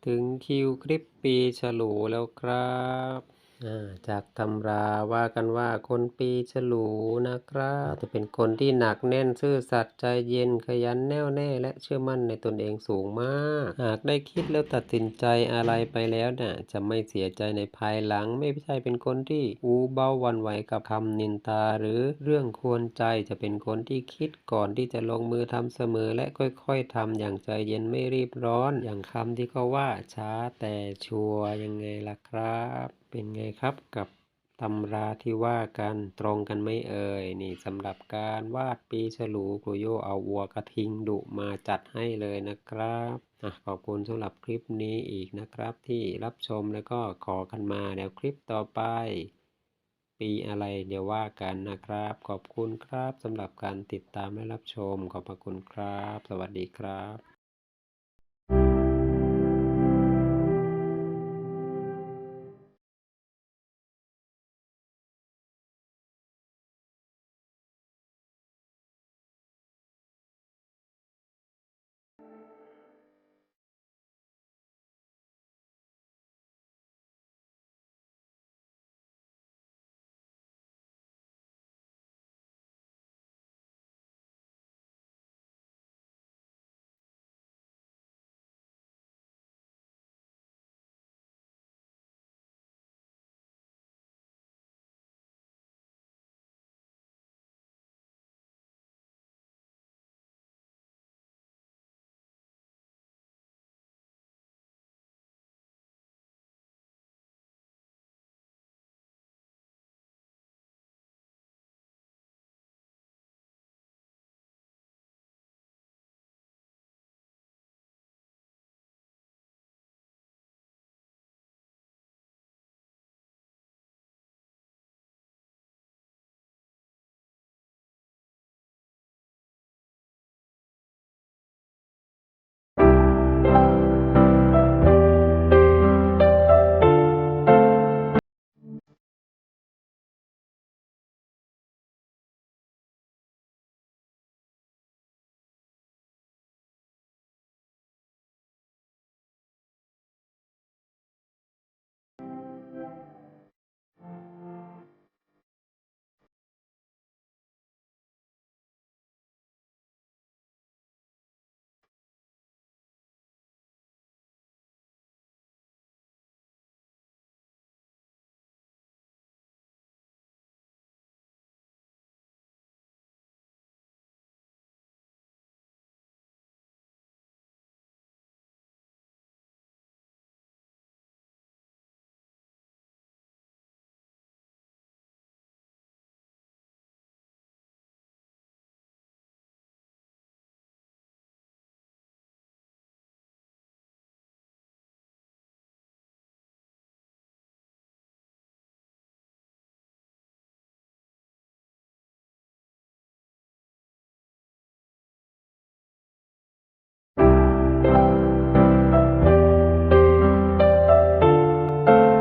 ถึงคิวคลิปปีฉลูแล้วครับจากตำราว่ากันว่าคนปีฉลูนะครับจะเป็นคนที่หนักแน่นซื่อสัตย์ใจเย็นขยันแน่วแน่และเชื่อมั่นในตนเองสูงมากหากได้คิดแล้วตัดสินใจอะไรไปแล้วน่ะจะไม่เสียใจในภายหลังไม่ใช่เป็นคนที่อูเบาหวั่นไหวกับคำนินทาหรือเรื่องควรใจจะเป็นคนที่คิดก่อนที่จะลงมือทำเสมอและค่อยๆทำอย่างใจเย็นไม่รีบร้อนอย่างคำที่เขาว่าช้าแต่ชัวร์ยังไงล่ะครับเป็นไงครับกับตำราที่ว่ากันตรงกันไหมเอ่ยนี่สำหรับการวาดปีฉลูครูโยเอาวัวกระทิงดุมาจัดให้เลยนะครับขอบคุณสำหรับคลิปนี้อีกนะครับที่รับชมแล้วก็ขอกันมาเดี๋ยวคลิปต่อไปปีอะไรเดี๋ยวว่ากันนะครับขอบคุณครับสำหรับการติดตามและรับชมขอบพระคุณครับสวัสดีครับ